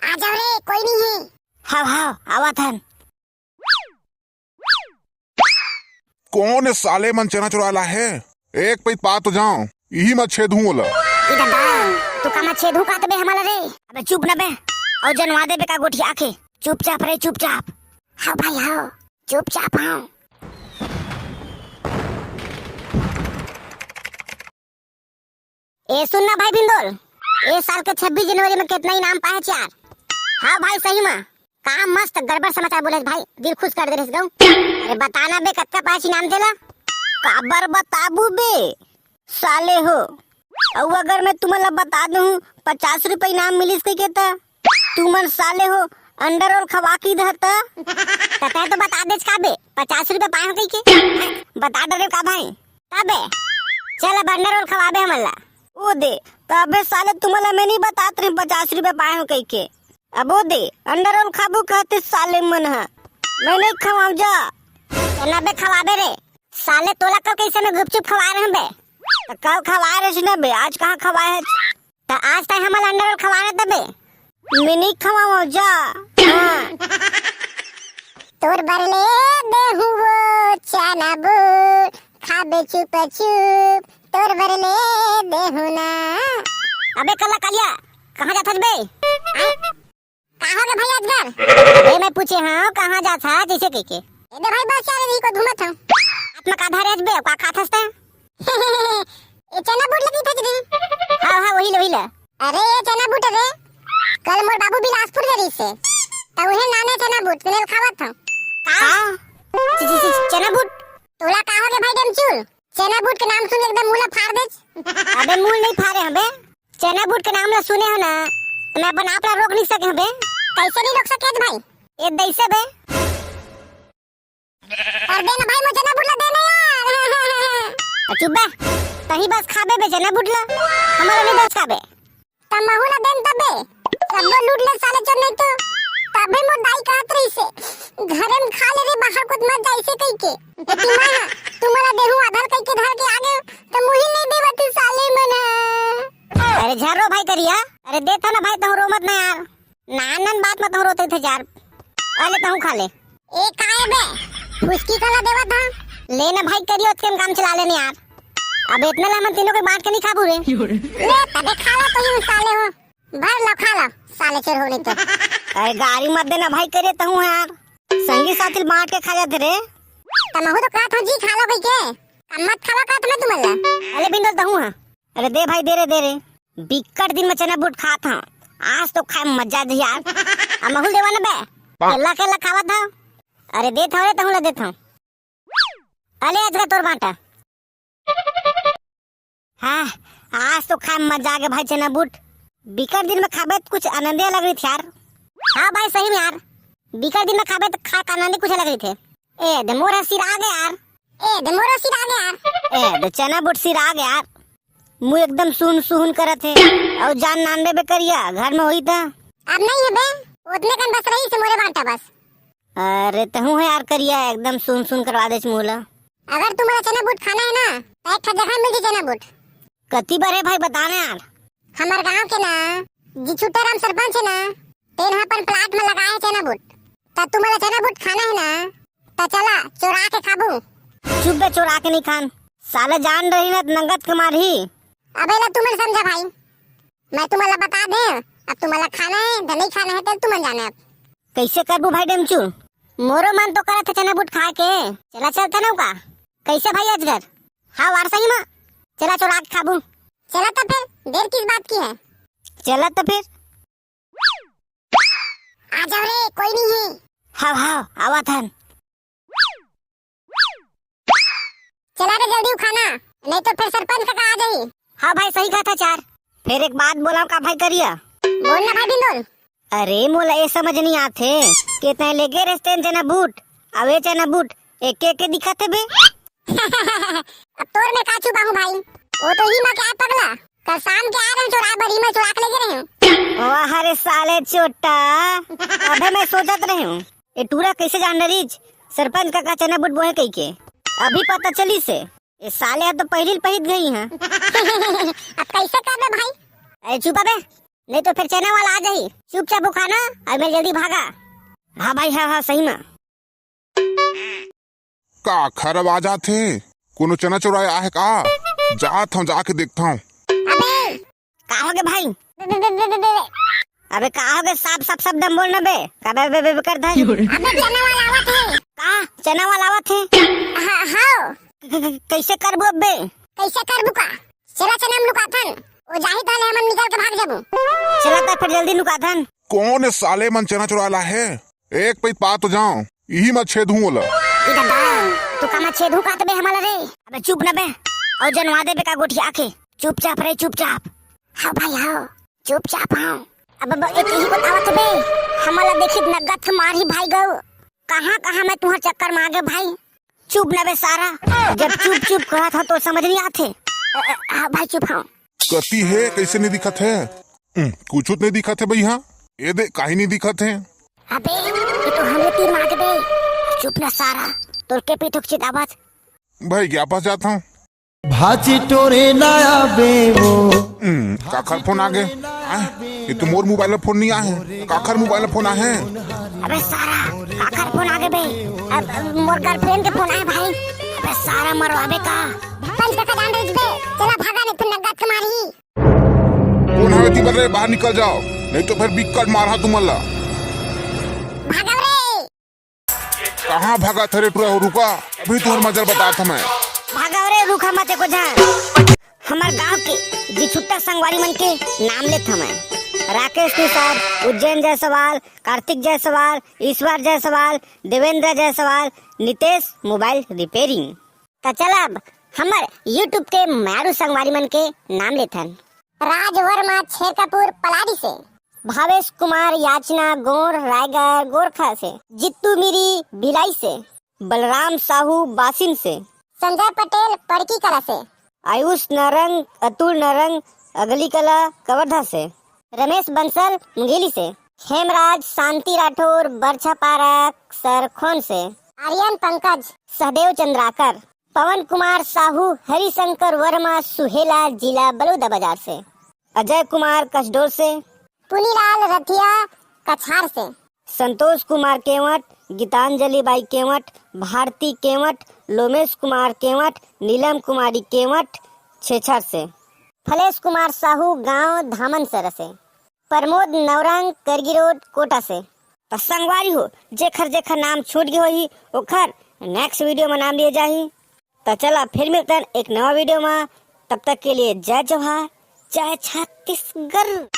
आ जाओ रे, कोई नहीं है। हाँ हाँ आवा थन। कौन है साले मन चना चुराला है? एक पे पा तो जाओ, यही मत छेद हूँ बोला। इधर दाल तू का मत छेदू का तबे हमारा रे। अबे चुप न बे और जनवा दे बे का गोठी आखे। चुपचाप रे चुपचाप। हाँ भाई हाँ, चुपचाप हाँ। ए सुनना भाई बिंदोल, ए साल के 26 जनवरी में कितना इनाम पाए यार? हाँ भाई सही में काम मस्त गड़बड़ समाचार बोले भाई, दिल खुश कर दे रहे गाँव। अरे बताना बे कत्ता पाए इनाम देला? काबर बताबू बे साले हो। और अगर मैं तुम्हें बता दूं 50 रुपए इनाम मिलिस कई के ता तुमन साले हो अंडर रोल खवा की दहता तता तो बता देच का बे 50 रुपए पाए हो कई के बता डरे का भाई तबे चल अब अंडर रोल खवाबे हमला ओ दे तबे साले तुम्हारा मैं नहीं बतात रही 50 रुपए पाए हो कई के। अब ओ दे अंडर रोल खाबू कहते साले मन है मैं नहीं खवाऊ जा चला बे खवाबे रे साले तोला कल कैसे में गुपचुप खवा रहे हैं बे? तो कल खवा रहे ना बे, आज कहाँ खवाए है? तो आज तक हमारा अंडर रोल खवा रहे तबे मैं नहीं खवाऊं जा। हाँ। तोर बरले देहु वो चना बूट खाबे चुप चुप, तोर बरले देहु ना। अबे कल्ला कालिया कहाँ जाता बे? कहाँ गए भाई अजगर? ए मैं पूछे हाँ कहाँ जाता जैसे कह के? ए भाई बस यार यही को घूमत हूँ। आत्मा का धारे बे का खाथस ता? ये चना बूट लगी था जी। हाँ हाँ वही ले। अरे ये चना बूट रे, कल मोर बाबू बिलासपुर गई से तो उहे नाने चना बूट ने खावत था। चना बूट तोला का हो गए भाई डमचूल? चना बूट के नाम सुन एकदम मुंह फाड़ दे। अबे मुंह नहीं फाड़े हैं बे, चना बूट के नाम ला सुने हो ना तो मैं अपन आप ला रोक नहीं सके बे। कैसे नहीं रोक सके भाई? ये दैसे बे कर देना भाई मुझे चना बूट ला देना यार। चुप बे तही बस खाबे बे चना बूट ला हमारा नहीं बस खाबे। तमहु ला देन तबे सब लूट ले साले चोर नहीं तो तबे मोर दाई कहत रही से घरे में खा ले रे बाहर कुछ मत जाई से कई के। तुम्हारा देहु आधार कई के धर के आगे तो मुही नहीं देवत साले मन। अरे झरो भाई करिया अरे देता ना भाई तो रो मत ना यार, नानन बात मत रोते थे यार। अरे तहु खा ले। ए काहे बे उसकी कला देवा था लेना भाई करियो उसके काम चला लेने यार। अब इतना ला मन तीनों के बांट के नहीं खाबू रे। ले तबे खा ला तो ही साले हो, भर लो खा लो साले चोर होने तो। अरे गाड़ी मत देना भाई करे तहु यार, संगी साथी बांट के खा जाते रे। तमहु तो कहत हो जी खा लो कई के, अब मत खावा कहत मैं तुमला। अरे बिंदल तहु हां अरे दे भाई दे रे बिकट दिन में चना बूट खात हां, आज तो खाए मजा दे यार। अब महुल देवा ना बे केला केला खावा था। अरे दे था रे तहु ला दे था। अले आज का तोर बांटा। हाँ आज तो खाए मजा आ गया भाई चना बूट, बिकट दिन में खाबे तो कुछ आनंद लग रही थी यार। हाँ भाई सही में यार बिकट दिन में खाबे तो खा आनंद कुछ लग रही थे। ए दे मोरा सिर आ गया यार, ए दे मोरा सिर आ गया यार, ए दे चना बूट सिर आ गया यार। मुंह एकदम सुन सुन करत है और जान नांदे बे करिया घर में हुई था। अब नहीं है बे उतने कन बस रही से मोरे बांटा बस। अरे तहु है यार करिया एकदम सुन सुन करवा दे मुला। अगर तुम्हारा चना बूट खाना है ना तो एक जगह मिल चना बूट। कति बार है भाई बताना यार। हमारे गांव के ना जी छुट्टाराम सरपंच है ना तेन अपन प्लाट में लगाए है चना बूट, तो तुम्हारा चना बूट खाना है ना तो चला चुरा के खाबू। चुप बे चुरा के नहीं खान साले जान रही ना नंगत के मारी। अबे ला तुम्हें समझा भाई, मैं तुम्हारा बता दे अब तुम्हारा खाना है तो नहीं खाना है तो तुम जाना है। कैसे करबू भाई डेमचू मोरो मन तो करा था चना बूट खा के चला चलता ना का कैसे भाई अजगर? हाँ वार सही माँ चला चुरा के खाबू। चला तो फिर देर किस बात की है? चला तो फिर आ जाओ रे कोई नहीं है। हाँ हाँ आवा थन। चला रे जल्दी खाना नहीं तो फिर सरपंच का आ जाई। हाँ भाई सही कहा था चार। फिर एक बात बोला का भाई करिया। बोलना भाई बिंदुल। अरे मोला ये समझ नहीं आते कितने लेके रेस्ते चना बूट अवे चना बूट एक एक दिखाते बे। अब तोर में का छुपा हूँ भाई, वो तो ही माँ क्या पगला कल शाम के आ रहे हैं चुरा बड़ी में चुरा के लेके रहे हूँ। वाह रे साले छोटा अबे मैं सोचत रहे हूँ ये टूरा कैसे जान रहीज सरपंच का चना बूट बोए कई के अभी पता चली से ये साले तो पहली गई हैं। अब कैसे कर बे भाई? अरे चुप बे नहीं तो फिर चना वाला आ जाही। चुपचाप वो खाना और मैं जल्दी भागा। हाँ भाई, हाँ सही में। का खरब आ जाते कोनो चना चुराया है का? जात हूँ, जाके देखता हूँ। अबे का हो गए भाई? अबे का हो गए? साफ सब दम बोल न बे। का बे कर दे। अबे चना वाला आवत है। का चना वाला आवत है? हाँ कैसे करबो बे? कैसे करबू का? चला चना हम लुकाथन, वो जाही ताले हमन निकल के भाग जाबू। चला तो फिर जल्दी लुकाथन। कौन है साले मन चना चुराला है? एक पैत पा तो जाओ, यही मत छेद हूँ बोला। तू का छेद हूँ का बे हमारा रे? अबे चुप न बे और जनवा दे बे का गोठिया के। चुपचाप रे चुपचाप। हाँ भाई हाँ चुपचाप हाँ। अब एक ही बतावत बे हमारा देखी नगत मारी भाई गौ। कहाँ मैं तुम्हारे चक्कर में आ गए भाई। चुप न बे सारा। जब चुप कहा था तो समझ नहीं आते। हाँ भाई चुप हाँ। कती है कैसे नहीं दिखत है? कुछ नहीं दिखत है भैया। ये दे काहे नहीं दिखत है? अबे ये तो हमरे तीर मार दे। चुप न सारा तोर के पीठुक चितावत। भाई क्या पास जाता हूँ। भाजी टोरे नया बेवो काखर फोन आ गए। ये तो मोर मोबाइल में फोन नहीं आए, काखर मोबाइल में फोन आए। अबे सारा काखर फोन आ गए बे। अब मोर गर्लफ्रेंड के फोन आए भाई। अबे सारा मरवाबे का। पंच का जान दे बे। चला भागा नहीं तो नगत के मारी। कौन है ती बरे? बाहर निकल जाओ नहीं तो फिर बिक्कट मारा तुम्हारा। भागा रे। कहाँ भागा थे? रुका अभी तुम्हारा मजर बता था मैं। भागा रे रुका मत को जा। हमार गांव के जी छुट्टा संगवारी मन के नाम लेत हमें। राकेश निषाद, उज्जैन जायसवाल, कार्तिक जायसवाल, ईश्वर जायसवाल, देवेंद्र जायसवाल, नितेश मोबाइल रिपेयरिंग। तो चल अब हमार यूट्यूब के मारू संगवारी मन के नाम लेथन। राज वर्मा छेरकापुर पलारी से, भावेश कुमार याचना गोर रायगढ़ गोरखा से, जित्तू मिरी भिलाई से, बलराम साहू बासिन से, संजय पटेल पड़की कला से, आयुष नरंग अतुल नरंग अगली कला कवर्धा से, रमेश बंसल मुंगेली से, हेमराज शांति राठौर बरछा पारा सरखोन से, आर्यन पंकज, सहदेव चंद्राकर, पवन कुमार साहू हरिशंकर वर्मा सुहेला जिला बलौदा बाजार से, अजय कुमार कसडोल से, पुनीलाल रथिया कछार से, संतोष कुमार केवट, गीतांजलि बाई केवट, भारती केवट, लोमेश कुमार केवट, नीलम कुमारी केवट छेछर से, फलेश कुमार साहू गांव धामनसर से, प्रमोद नवरंग करगी रोड कोटा से। तो संगवारी हो जेखर नाम छूट गई होही ओखर नेक्स्ट वीडियो में नाम लिए जाही। तो चला फिर मिलते हैं एक नवा वीडियो में। तब तक के लिए जय जवाहर जय छत्तीसगढ़।